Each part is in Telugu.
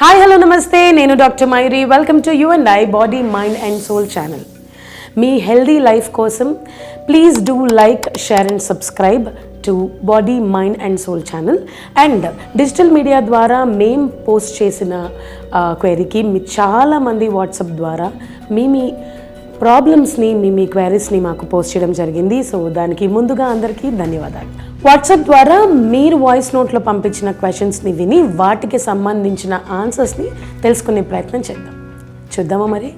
హాయ్ హలో నమస్తే, నేను doctor Mairi. Welcome to you and I body mind and soul channel. మీ హెల్దీ లైఫ్ కోసం please do like, share and subscribe to body mind and soul channel. And digital media ద్వారా మేం పోస్ట్ చేసిన క్వైరీకి చాలామంది వాట్సాప్ ద్వారా మీ ప్రాబ్లమ్స్ని మీ క్వైరీస్ని మాకు పోస్ట్ చేయడం జరిగింది. సో దానికి ముందుగా అందరికీ ధన్యవాదాలు. వాట్సాప్ ద్వారా మీరు వాయిస్ నోట్లో పంపించిన క్వశ్చన్స్ని విని వాటికి సంబంధించిన ఆన్సర్స్ని తెలుసుకునే ప్రయత్నం చేద్దాం. చూద్దామా మరి?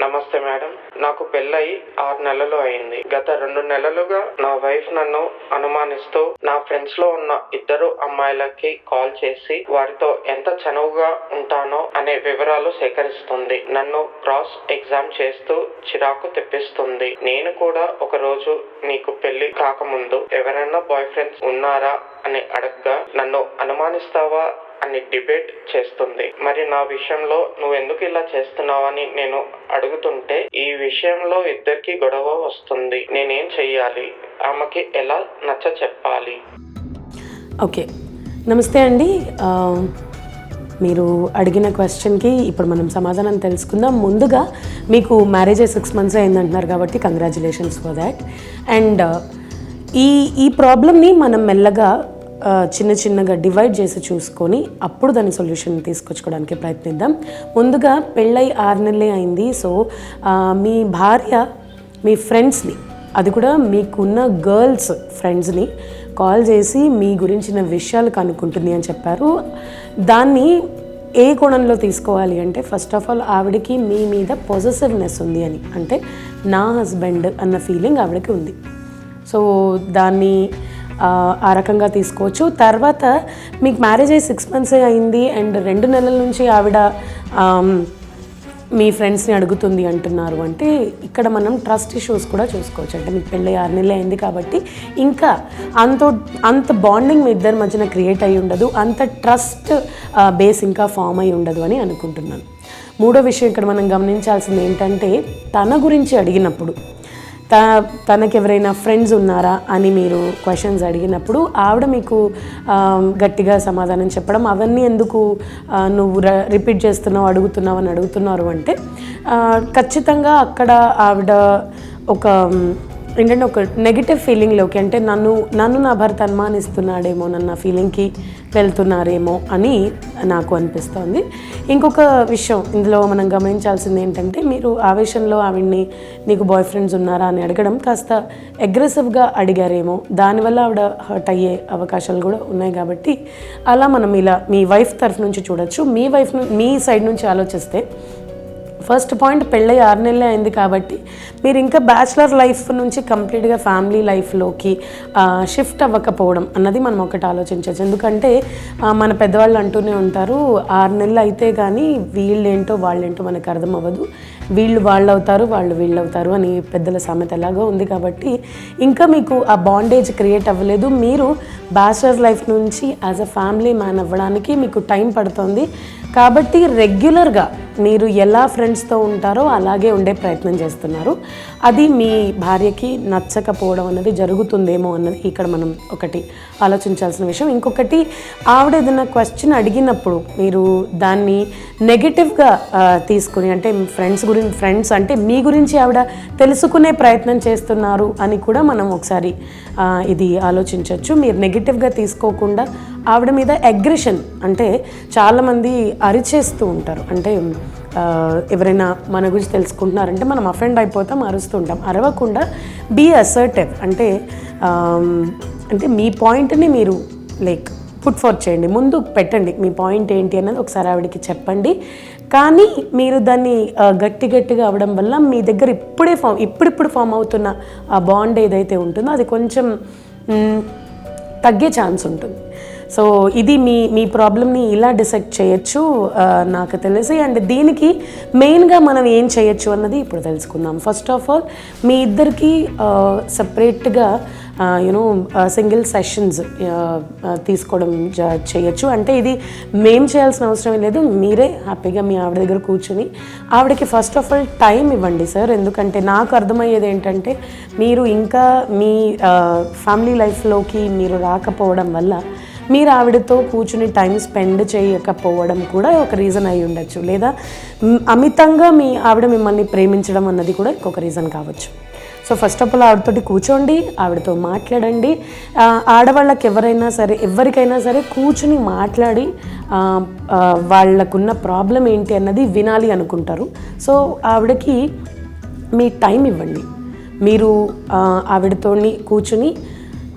నమస్తే మేడం, నాకు పెళ్ళయి 6 నెలలు అయింది. గత 2 నెలలుగా నా వైఫ్ నన్ను అనుమానిస్తూ నా ఫ్రెండ్స్ లో ఉన్న 2 అమ్మాయిలకి కాల్ చేసి వారితో ఎంత చనువుగా ఉంటానో అనే వివరాలు సేకరిస్తుంది. నన్ను క్రాస్ ఎగ్జామ్ చేస్తూ చిరాకు తెప్పిస్తుంది. నేను కూడా ఒక రోజు నీకు పెళ్లి కాకముందు ఎవరైనా బాయ్ ఫ్రెండ్స్ ఉన్నారా అని అడగ్గా నన్ను అనుమానిస్తావా అని డిబేట్ చేస్తుంది. మరి నా విషయంలో నువ్వు ఎందుకు ఇలా చేస్తున్నావని నేను అడుగుతుంటే ఈ విషయంలో ఇద్దరికి గొడవ వస్తుంది. నేనేం చెయ్యాలి? ఆమెకి ఎలా నచ్చ చెప్పాలి? ఓకే, నమస్తే అండి. మీరు అడిగిన క్వశ్చన్కి ఇప్పుడు మనం సమాధానం తెలుసుకుందాం. ముందుగా మీకు మ్యారేజ్ 6 months అయిందంటున్నారు కాబట్టి కంగ్రాచులేషన్స్ ఫర్ దాట్. అండ్ ఈ ప్రాబ్లమ్ని మనం మెల్లగా చిన్నగా డివైడ్ చేసి చూసుకొని అప్పుడు దాని సొల్యూషన్ తీసుకొచ్చుకోవడానికి ప్రయత్నిద్దాం. ముందుగా పెళ్ళై 6 నెలలే అయింది. సో మీ భార్య మీ ఫ్రెండ్స్ని, అది కూడా మీకున్న గర్ల్స్ ఫ్రెండ్స్ని కాల్ చేసి మీ గురించిన విషయాలు కనుక్కుంటుంది అని చెప్పారు. దాన్ని ఏ కోణంలో తీసుకోవాలి అంటే, ఫస్ట్ ఆఫ్ ఆల్ ఆవిడకి మీ మీద పొజెసివ్నెస్ ఉంది అని, అంటే నా హస్బెండ్ అన్న ఫీలింగ్ ఆవిడకి ఉంది. సో దాన్ని ఆ రకంగా తీసుకోవచ్చు. తర్వాత మీకు మ్యారేజ్ అయ్యి 6 months అయింది అండ్ 2 నెలల నుంచి ఆవిడ మీ ఫ్రెండ్స్ని అడుగుతుంది అంటున్నారు అంటే, ఇక్కడ మనం ట్రస్ట్ ఇష్యూస్ కూడా చూసుకోవచ్చు. అంటే మీకు పెళ్ళి 6 నెలలు అయింది కాబట్టి ఇంకా అంత బాండింగ్ మీ ఇద్దరి మధ్యన క్రియేట్ అయ్యి ఉండదు, అంత ట్రస్ట్ బేస్ ఇంకా ఫామ్ అయ్యి ఉండదు అని అనుకుంటున్నాను. మూడో విషయం ఇక్కడ మనం గమనించాల్సింది ఏంటంటే, తన గురించి అడిగినప్పుడు తనకి ఎవరైనా ఫ్రెండ్స్ ఉన్నారా అని మీరు క్వశ్చన్స్ అడిగినప్పుడు ఆవిడ మీకు గట్టిగా సమాధానం చెప్పడం, అవన్నీ ఎందుకు నువ్వు రిపీట్ చేస్తున్నావు అడుగుతున్నారు అంటే, ఖచ్చితంగా అక్కడ ఆవిడ ఒక నెగిటివ్ ఫీలింగ్లోకి, అంటే నన్ను నా భర్త అనుమానిస్తున్నాడేమో, నన్న ఫీలింగ్కి వెళ్తున్నారేమో అని నాకు అనిపిస్తోంది. ఇంకొక విషయం ఇందులో మనం గమనించాల్సింది ఏంటంటే, మీరు ఆవేశంలో ఆవిడ్ని నీకు బాయ్ ఫ్రెండ్స్ ఉన్నారా అని అడగడం కాస్త అగ్రెసివ్గా అడిగారేమో, దానివల్ల ఆవిడ హర్ట్ అయ్యే అవకాశాలు కూడా ఉన్నాయి. కాబట్టి అలా మనం ఇలా మీ వైఫ్ తరఫు నుంచి చూడొచ్చు. మీ సైడ్ నుంచి ఆలోచిస్తే, ఫస్ట్ పాయింట్, పెళ్ళై 6 నెలలే అయింది కాబట్టి మీరు ఇంకా బ్యాచిలర్ లైఫ్ నుంచి కంప్లీట్గా ఫ్యామిలీ లైఫ్లోకి షిఫ్ట్ అవ్వకపోవడం అన్నది మనం ఒకటి ఆలోచించవచ్చు. ఎందుకంటే మన పెద్దవాళ్ళు అంటూనే ఉంటారు, 6 నెలలు అయితే కానీ వీళ్ళేంటో వాళ్ళేంటో మనకు అర్థం అవ్వదు, వీళ్ళు వాళ్ళు అవుతారు, వాళ్ళు వీళ్ళు అవుతారు అని పెద్దల సామెత ఎలాగో ఉంది. కాబట్టి ఇంకా మీకు ఆ బాండేజ్ క్రియేట్ అవ్వలేదు. మీరు బ్యాచిలర్ లైఫ్ నుంచి యాజ్ అ ఫ్యామిలీ మ్యాన్ అవ్వడానికి మీకు టైం పడుతుంది. కాబట్టి రెగ్యులర్గా మీరు ఎలా ఫ్రెండ్స్తో ఉంటారో అలాగే ఉండే ప్రయత్నం చేస్తున్నారు. అది మీ భార్యకి నచ్చకపోవడం అన్నది జరుగుతుందేమో అన్నది ఇక్కడ మనం ఒకటి ఆలోచించాల్సిన విషయం. ఇంకొకటి, ఆవిడ ఏదైనా క్వశ్చన్ అడిగినప్పుడు మీరు దాన్ని నెగటివ్గా తీసుకుని, అంటే ఫ్రెండ్స్ అంటే మీ గురించి ఆవిడ తెలుసుకునే ప్రయత్నం చేస్తున్నారు అని కూడా మనం ఒకసారి ఇది ఆలోచించవచ్చు. మీరు నెగిటివ్గా తీసుకోకుండా ఆవిడ మీద అగ్రెషన్, అంటే చాలామంది అరిచేస్తూ ఉంటారు. అంటే ఎవరైనా మన గురించి తెలుసుకుంటున్నారంటే మనం అఫెండ్ అయిపోతాం, అరుస్తూ ఉంటాం. అరవకుండా బీ అసర్టివ్, అంటే మీ పాయింట్ని మీరు పుట్ ఫోర్త్ చేయండి, ముందు పెట్టండి. మీ పాయింట్ ఏంటి అన్నది ఒకసారి ఆవిడకి చెప్పండి. కానీ మీరు దాన్ని గట్టిగా అవ్వడం వల్ల మీ దగ్గర ఇప్పుడిప్పుడు ఫామ్ అవుతున్న ఆ బాండ్ ఏదైతే ఉంటుందో అది కొంచెం తగ్గే ఛాన్స్ ఉంటుంది. సో ఇది మీ ప్రాబ్లమ్ని ఇలా డిసైడ్ చేయొచ్చు నాకు తెలిసి. అండ్ దీనికి మెయిన్గా మనం ఏం చేయొచ్చు అన్నది ఇప్పుడు తెలుసుకుందాం. ఫస్ట్ ఆఫ్ ఆల్, మీ ఇద్దరికి సపరేట్గా సింగిల్ సెషన్స్ తీసుకోవడం చేయొచ్చు. అంటే ఇది మేము చేయాల్సిన అవసరం లేదు, మీరే హ్యాపీగా మీ ఆవిడ దగ్గర కూర్చొని ఆవిడకి ఫస్ట్ ఆఫ్ ఆల్ టైం ఇవ్వండి సార్. ఎందుకంటే నాకు అర్థమయ్యేది ఏంటంటే, మీరు ఇంకా మీ ఫ్యామిలీ లైఫ్లోకి మీరు రాకపోవడం వల్ల మీరు ఆవిడతో కూర్చుని టైం స్పెండ్ చేయకపోవడం కూడా ఒక రీజన్ అయి ఉండొచ్చు, లేదా అమితంగా ఆవిడ మిమ్మల్ని ప్రేమించడం అన్నది కూడా ఇంకొక రీజన్ కావచ్చు. సో ఫస్ట్ ఆఫ్ ఆల్ ఆవిడతోటి కూర్చోండి, ఆవిడతో మాట్లాడండి. ఆడవాళ్ళకి ఎవరికైనా సరే కూర్చుని మాట్లాడి వాళ్ళకున్న ప్రాబ్లం ఏంటి అన్నది వినాలి అనుకుంటారు. సో ఆవిడకి మీ టైం ఇవ్వండి. మీరు ఆవిడతో కూర్చుని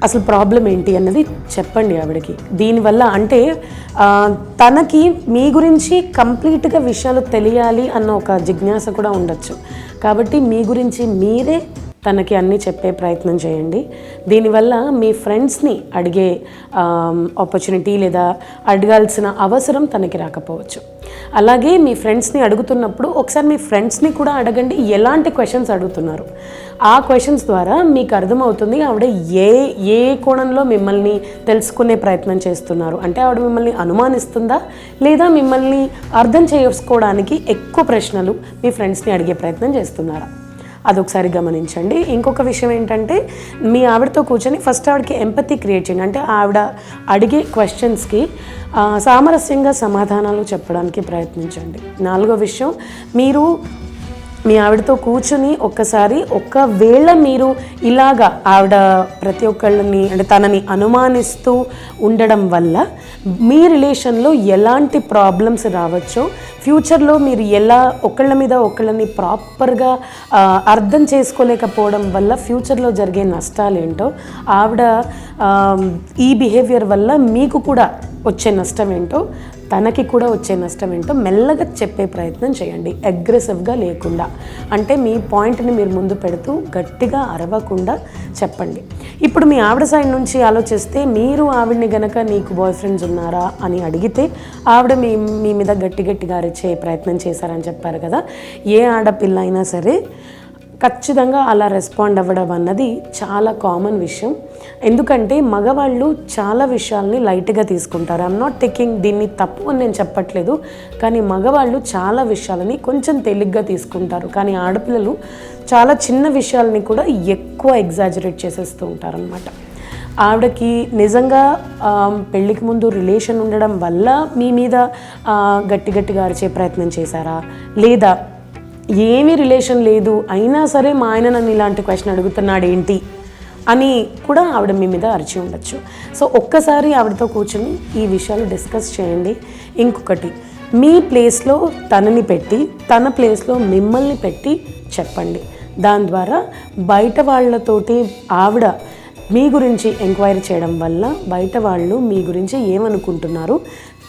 అసలు ప్రాబ్లం ఏంటి అన్నది చెప్పండి ఆవిడకి. దీనివల్ల అంటే తనకి మీ గురించి కంప్లీట్గా విషయాలు తెలియాలి అన్న ఒక జిజ్ఞాస కూడా ఉండొచ్చు. కాబట్టి మీ గురించి మీరే తనకి అన్నీ చెప్పే ప్రయత్నం చేయండి. దీనివల్ల మీ ఫ్రెండ్స్ని అడిగే ఆపర్చునిటీ లేదా అడగాల్సిన అవసరం తనకి రాకపోవచ్చు. అలాగే మీ ఫ్రెండ్స్ని అడుగుతున్నప్పుడు ఒకసారి మీ ఫ్రెండ్స్ని కూడా అడగండి ఎలాంటి క్వశ్చన్స్ అడుగుతున్నారు. ఆ క్వశ్చన్స్ ద్వారా మీకు అర్థమవుతుంది ఆవిడ ఏ కోణంలో మిమ్మల్ని తెలుసుకునే ప్రయత్నం చేస్తున్నారు. అంటే ఆవిడ మిమ్మల్ని అనుమానిస్తుందా లేదా మిమ్మల్ని అర్థం చేసుకోవడానికి ఎక్కువ ప్రశ్నలు మీ ఫ్రెండ్స్ని అడిగే ప్రయత్నం చేస్తున్నారా, అదొకసారి గమనించండి. ఇంకొక విషయం ఏంటంటే మీ ఆవిడతో కూర్చొని ఫస్ట్ ఆవిడకి ఎంపతి క్రియేట్ చేయండి. అంటే ఆవిడ అడిగే క్వశ్చన్స్కి సామరస్యంగా సమాధానాలు చెప్పడానికి ప్రయత్నించండి. 4వ విషయం, మీరు మీ ఆవిడతో కూర్చుని ఒకవేళ మీరు ఇలాగా ఆవిడ ప్రతి ఒక్కళ్ళని అంటే తనని అనుమానిస్తూ ఉండడం వల్ల మీ రిలేషన్లో ఎలాంటి ప్రాబ్లమ్స్ రావచ్చో, ఫ్యూచర్లో మీరు ఎలా ఒకళ్ళని ప్రాపర్గా అర్థం చేసుకోలేకపోవడం వల్ల ఫ్యూచర్లో జరిగే నష్టాలు ఏంటో, ఆవిడ ఈ బిహేవియర్ వల్ల మీకు కూడా వచ్చే నష్టం ఏంటో, తనకి కూడా వచ్చే నష్టం ఏంటో మెల్లగా చెప్పే ప్రయత్నం చేయండి, అగ్రెసివ్గా లేకుండా. అంటే మీ పాయింట్ని మీరు ముందు పెడుతూ గట్టిగా అరవకుండా చెప్పండి. ఇప్పుడు మీ ఆవిడ సైడ్ నుంచి ఆలోచిస్తే, మీరు ఆవిడని గనక నీకు బాయ్ ఫ్రెండ్స్ ఉన్నారా అని అడిగితే ఆవిడ మీ మీద గట్టిగా అరిచే ప్రయత్నం చేశారని చెప్పారు కదా. ఏ ఆడపిల్ల అయినా సరే ఖచ్చితంగా అలా రెస్పాండ్ అవ్వడం అన్నది చాలా కామన్ విషయం. ఎందుకంటే మగవాళ్ళు చాలా విషయాల్ని లైట్గా తీసుకుంటారు. ఐఎమ్ నాట్ టేకింగ్ దీన్ని తప్పు అని నేను చెప్పట్లేదు, కానీ మగవాళ్ళు చాలా విషయాలని కొంచెం తేలిగ్గా తీసుకుంటారు. కానీ ఆడపిల్లలు చాలా చిన్న విషయాలని కూడా ఎక్కువ ఎగ్జాజరేట్ చేసేస్తూ ఉంటారు అన్నమాట. ఆవిడకి నిజంగా పెళ్ళికి ముందు రిలేషన్ ఉండడం వల్ల మీ మీద గట్టిగా అరిచే ప్రయత్నం చేశారా, లేదా ఏమీ రిలేషన్ లేదు అయినా సరే మా ఆయన నన్ను ఇలాంటి క్వశ్చన్ అడుగుతున్నాడు ఏంటి అని కూడా ఆవిడ మీ మీద అరిచి ఉండొచ్చు. సో ఒక్కసారి ఆవిడతో కూర్చొని ఈ విషయాలు డిస్కస్ చేయండి. ఇంకొకటి, మీ ప్లేస్లో తనని పెట్టి తన ప్లేస్లో మిమ్మల్ని పెట్టి చెప్పండి. దాని ద్వారా బయట వాళ్ళతోటి ఆవిడ మీ గురించి ఎంక్వైరీ చేయడం వల్ల బయట వాళ్ళు మీ గురించి ఏమనుకుంటున్నారు,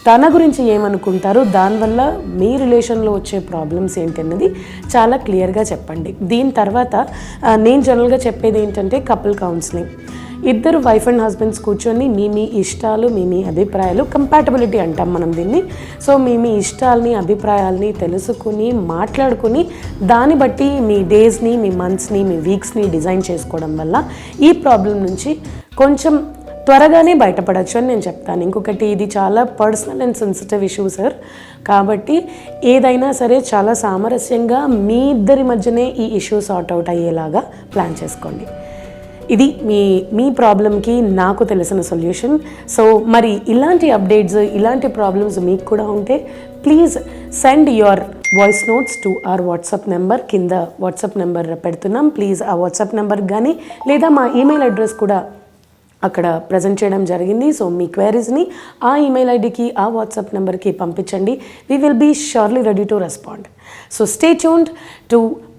తన గురించి ఏమనుకుంటారు, దానివల్ల మీ రిలేషన్లో వచ్చే ప్రాబ్లమ్స్ ఏంటి అన్నది చాలా క్లియర్గా చెప్పండి. దీని తర్వాత నేను జనరల్గా చెప్పేది ఏంటంటే కపుల్ కౌన్సిలింగ్. ఇద్దరు వైఫ్ అండ్ హస్బెండ్స్ కూర్చొని మీ ఇష్టాలు మీ అభిప్రాయాలు, కంపాటబిలిటీ అంటాం మనం దీన్ని. సో మీ ఇష్టాలని అభిప్రాయాలని తెలుసుకుని మాట్లాడుకుని దాన్ని బట్టి మీ డేస్ని, మీ మంత్స్ని, మీ వీక్స్ని డిజైన్ చేసుకోవడం వల్ల ఈ ప్రాబ్లం నుంచి కొంచెం త్వరగానే బయటపడచ్చు అని నేను చెప్తాను. ఇంకొకటి, ఇది చాలా personal and sensitive issue sir. కాబట్టి ఏదైనా సరే చాలా సామరస్యంగా మీ ఇద్దరి మధ్యనే ఈ ఇష్యూ సార్ట్ అవుట్ అయ్యేలాగా ప్లాన్ చేసుకోండి. ఇది మీ ప్రాబ్లంకి నాకు తెలిసిన సొల్యూషన్. సో మరి ఇలాంటి అప్డేట్స్, ఇలాంటి ప్రాబ్లమ్స్ మీకు కూడా ఉంటే please send your voice notes to our WhatsApp number. కింద వాట్సాప్ నెంబర్ పెడుతున్నాం. ప్లీజ్ ఆ వాట్సాప్ నెంబర్ కానీ లేదా మా ఈమెయిల్ అడ్రస్ కూడా అక్కడ ప్రజెంట్ చేయడం జరిగింది. సో మీ క్వైరీస్ని ఆ ఈమెయిల్ ఐడికి, ఆ వాట్సాప్ నెంబర్కి పంపించండి. We will be surely ready to respond. So stay tuned to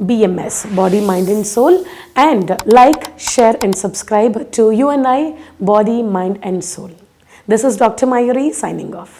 BMS, Body, Mind and Soul, and like, share and subscribe to You and I, Body, Mind and Soul. This is Dr. Mayuri signing off.